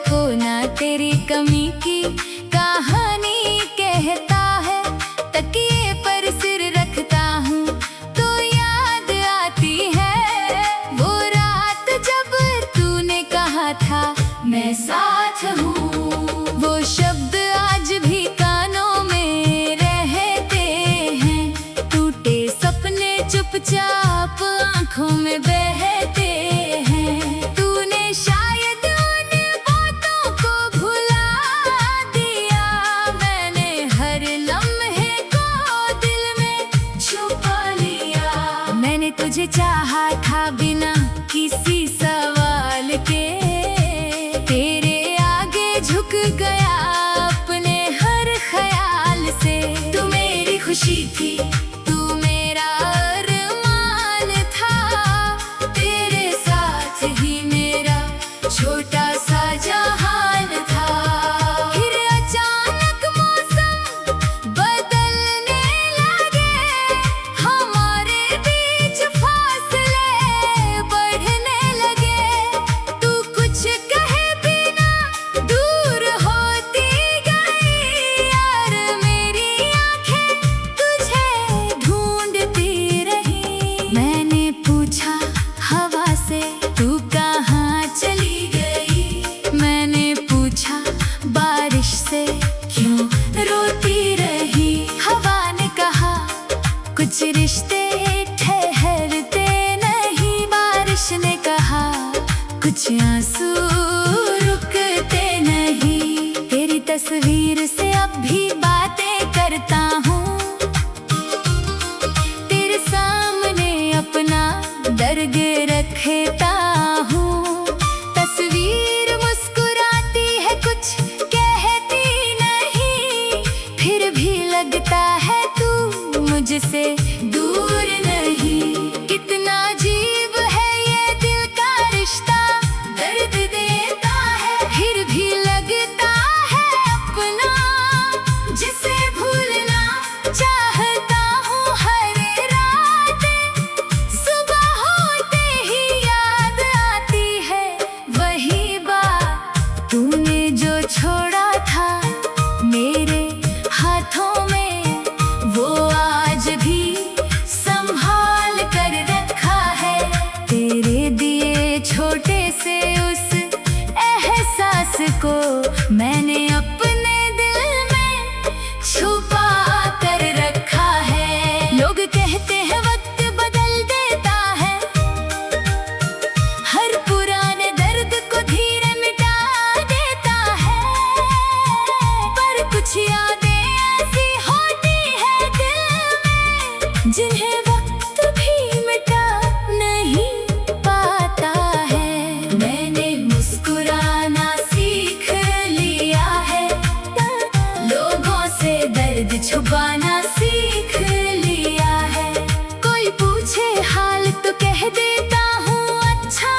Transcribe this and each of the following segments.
को ना तेरी कमी की कहानी कहता है। तकिए पर सिर रखता हूँ तो याद आती है वो रात जब तूने कहा था मैं साथ हूँ। वो शब्द आज भी कानों में रहते हैं, टूटे सपने चुपचाप आंखों में बहते हैं। तूने शायद उन बातों को भुला दिया, मैंने हर लम्हे को दिल में छुपा लिया। मैंने तुझे चाहा था बिना किसी सवाल के, तेरे आगे झुक गया अपने हर ख्याल से। तू मेरी खुशी थी, तू मेरा अरमान था, तेरे साथ ही मेरा छोटा सा जहान था। फिर अचानक मौसम बदलने लगे, हमारे बीच फासले बढ़ने लगे। तू कुछ कहे बिना दूर होती गई, यार मेरी आंखें तुझे ढूंढती रही। मैंने पूछा हवा से तू कहाँ चली गई, मैंने पूछा बारिश से क्यों रोती रही। हवा ने कहा कुछ रिश्ते ठहरते नहीं, बारिश ने कहा कुछ आंसू रुकते नहीं। तेरी तस्वीर से अब भी बातें करता हूँ, तेरे सामने अपना दर्द रखता हूँ। तस्वीर मुस्कुराती है कुछ कहती नहीं, फिर भी लगता है तू मुझसे दूर नहीं। कितना अजीब है ये दिल का रिश्ता, दर्द देता है फिर भी लगता है अपना, जिसे भूलना चाहता हूँ हर रात। सुबह होते ही याद आती है वही बात, तूने जो छोड़ा था मेरे हाथों में, वो आज भी संभाल कर रखा है। तेरे दिए छोटे से उस एहसास को मैंने अपने दिल में छुपा कर रखा है। लोग कहते हैं वक्त बदल देता है, हर पुराने दर्द को धीरे मिटा देता है, पर कुछ यादें ऐसी होती है दिल में जिन्हें वक्त भी मिटा नहीं पाता है। मैंने मुस्कुराना सीख लिया है, लोगों से दर्द छुपाना सीख लिया है। कोई पूछे हाल तो कह देता हूँ अच्छा,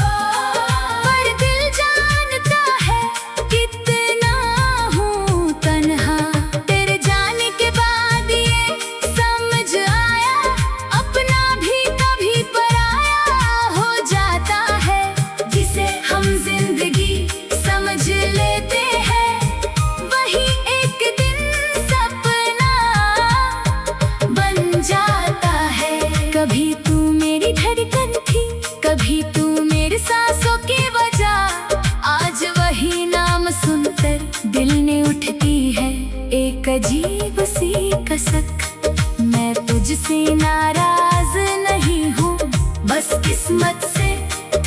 पर दिल जानता है कितना हूँ तन्हा। तेरे जाने के बाद ये समझ आया, अपना भी कभी पराया हो जाता है। जिसे हम जिंदगी समझ लेते हैं वही एक दिन सपना बन जाता है। कभी तू मेरी धड़कन थी, कभी तू मेरे सांसों की वजह, आज वही नाम सुनकर दिल ने उठती है एक अजीब सी कसक। मैं तुझसे नाराज नहीं हूँ, बस किस्मत से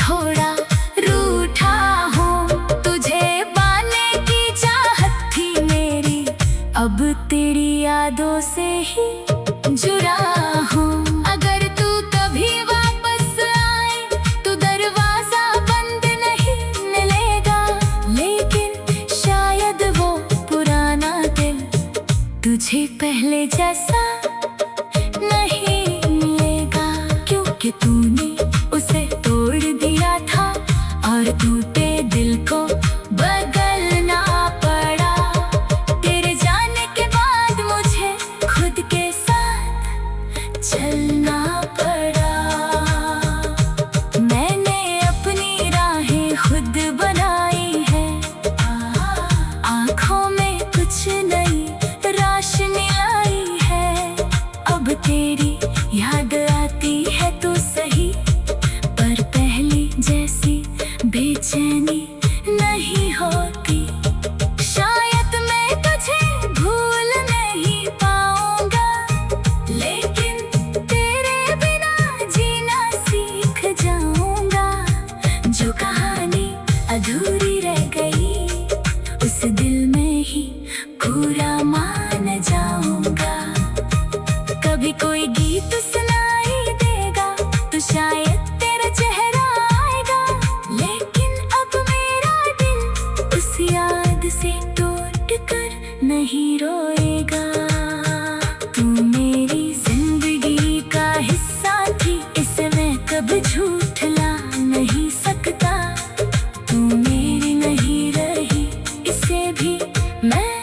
थोड़ा रूठा हूँ। तुझे पाने की चाहत थी मेरी, अब तेरी यादों से ही जुड़ा हूँ। अगर तू कभी वापस आए तो दरवाजा बंद नहीं मिलेगा, लेकिन शायद वो पुराना दिल तुझे पहले जैसा नहीं मिलेगा, क्योंकि तूने उसे तोड़ दिया था और टूटे दिल को बदलना पड़ा। तेरे जाने के बाद मुझे खुद के साथ चलना पड़ा। मैंने अपनी राहें खुद बनाई है, बेचैनी नहीं होती। शायद मैं तुझे भूल नहीं पाऊंगा, लेकिन तेरे बिना जीना सीख जाऊंगा। जो कहानी अधूरी रह गई उस दिल में ही पूरा मान जाऊंगा। कभी कोई गीत सुनाई देगा तो शायद तेरा चेहरा आएगा, लेकिन अब मेरा दिल उस याद से टूट कर नहीं रोएगा। तू मेरी जिंदगी का हिस्सा थी, इसे मैं कभी झूठला नहीं सकता। तू मेरी नहीं रही, इसे भी मैं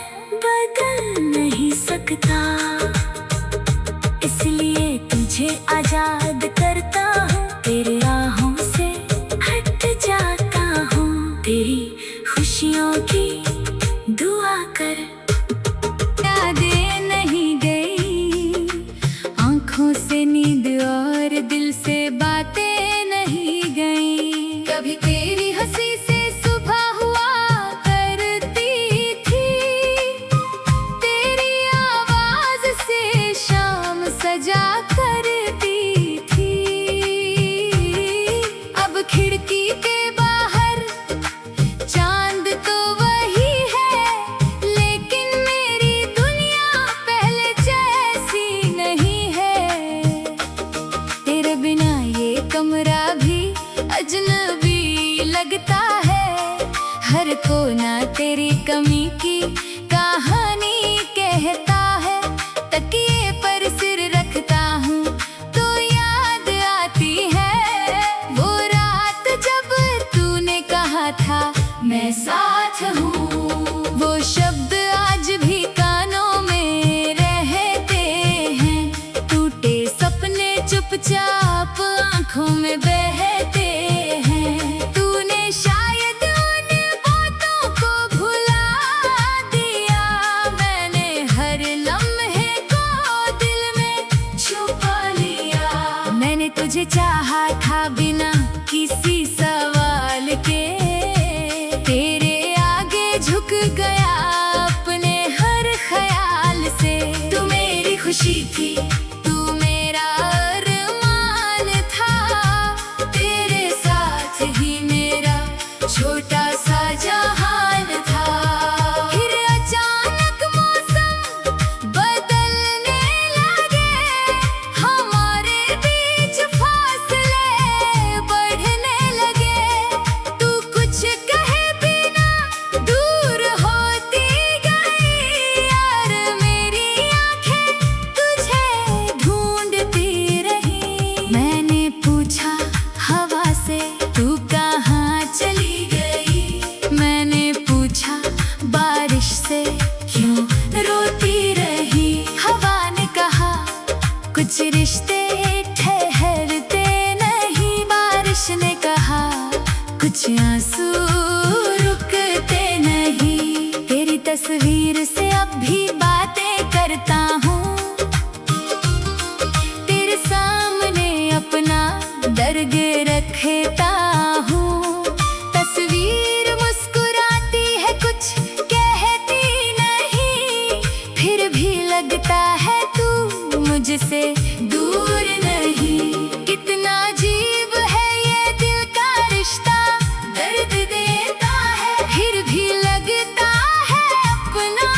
बदल नहीं सकता। इसलिए तुझे आजाद करता हूँ, तेरे राहों से हट जाता हूँ। तेरी खुशियों की दुआ कर। यादें नहीं गई आंखों से नींद और दिल से बातें नहीं गई। कभी तेरी हंसी से सुबह हुआ करती थी, तेरी आवाज से शाम सजा करती थी। अब खिड़की के बाहर चांद तो वही है, लेकिन मेरी दुनिया पहले जैसी नहीं है। तेरे बिना ये कमरा भी अजनबी लगता है, हर कोना तेरी कमी की कहानी कहता है। तकिए पर सिर रखता हूँ तो याद आती है वो रात जब तूने कहा था मैं साथ हूँ। वो शब्द आज भी कानों में रहते हैं, टूटे सपने चुपचाप आंखों में बहते हैं। तूने शायद उन बातों को भुला दिया, मैंने हर लम्हे को दिल में छुपा लिया। मैंने तुझे चाहा था बिना किसी सवाल के, तेरे आगे झुक गया अपने हर ख्याल से। तू मेरी खुशी थी, तू मेरा अरमान था, तेरे साथ ही मेरा छोटा सा जहान था। फिर अचानक मौसम बदलने लगे, हमारे बीच फासले बढ़ने लगे। तू कुछ कहे बिना दूर होती गई, यार मेरी आंखें तुझे ढूंढती रही। मैंने पूछा हवा से तू कहाँ चली गई, मैंने पूछा बारिश से क्यों रोती रही। हवा ने कहा कुछ रिश्ते ठहरते नहीं, बारिश ने कहा कुछ आंसू रुकते नहीं। तेरी तस्वीर से अब भी बातें करता हूँ, तेरे सामने अपना दर्द रखता हूँ। तस्वीर मुस्कुराती है कुछ कहती नहीं, फिर भी लगता है तू मुझसे दूर नहीं। कितना अजीब है ये दिल का रिश्ता, दर्द देता है फिर भी लगता है अपना।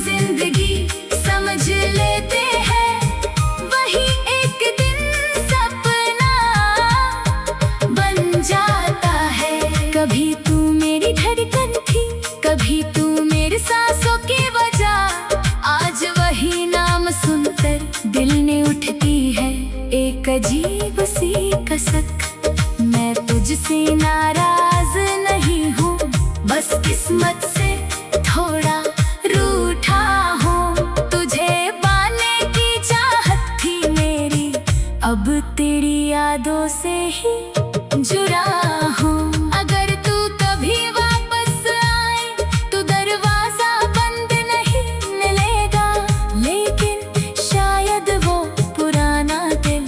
जिंदगी समझ लेते हैं, वही एक दिन सपना बन जाता है। कभी तू मेरी धड़कन थी, कभी तू मेरे सांसों की वजह, आज वही नाम सुनकर दिल ने उठती है एक अजीब सी कसक। मैं तुझसे नाराज नहीं हूँ, बस किस्मत से थोड़ा रूठा हूँ। तुझे पाने की चाहत थी मेरी, अब तेरी यादों से ही जुड़ा हूँ। अगर तू कभी वापस आए तो दरवाजा बंद नहीं मिलेगा, लेकिन शायद वो पुराना दिल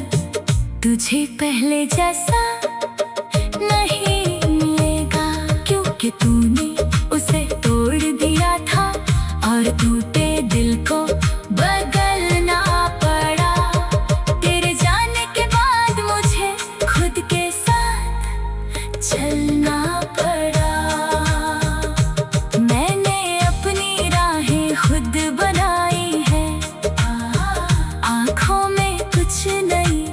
तुझे पहले जैसा नहीं मिलेगा, क्योंकि तूने उसे तोड़ दिया था और टूटे दिल को बदलना पड़ा। तेरे जाने के बाद मुझे खुद के साथ चलना पड़ा। मैंने अपनी राहें खुद बनाई है, आँखों में कुछ नई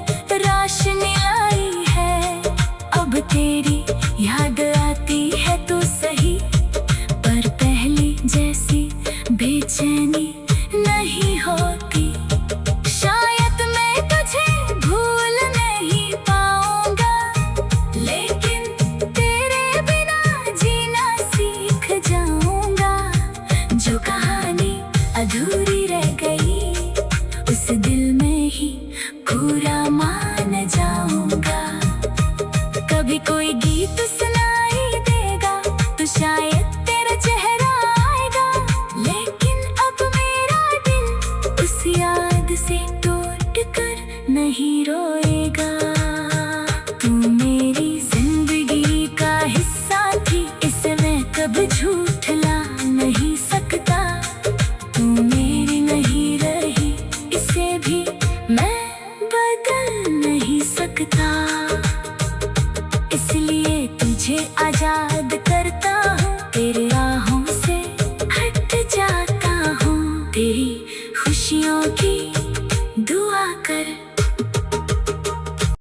रोशनी आई है। अब तेरी याद आती है तो सही, पर पहले जैसी बेचैनी नहीं होती। शायद मैं तुझे भूल नहीं पाऊंगा, लेकिन तेरे बिना जीना सीख जाऊंगा। जो कहानी अधूरी रह गई, उस दिल में ही पूरा मान जाऊंगा। कभी कोई गीत सुनाई देगा तो शायद तेरा चेहरा आएगा, लेकिन अब मेरा दिल उस याद से टूट कर नहीं रोएगा। तू मेरी जिंदगी का हिस्सा थी, इसे मैं कभी झूठला नहीं सकता। तू मेरी नहीं रही, इसे भी मैं बदल नहीं सकता। इसलिए तुझे आजाद करता हूँ, तेरे राहों से हट जाता हूँ। तेरी खुशियों की दुआ कर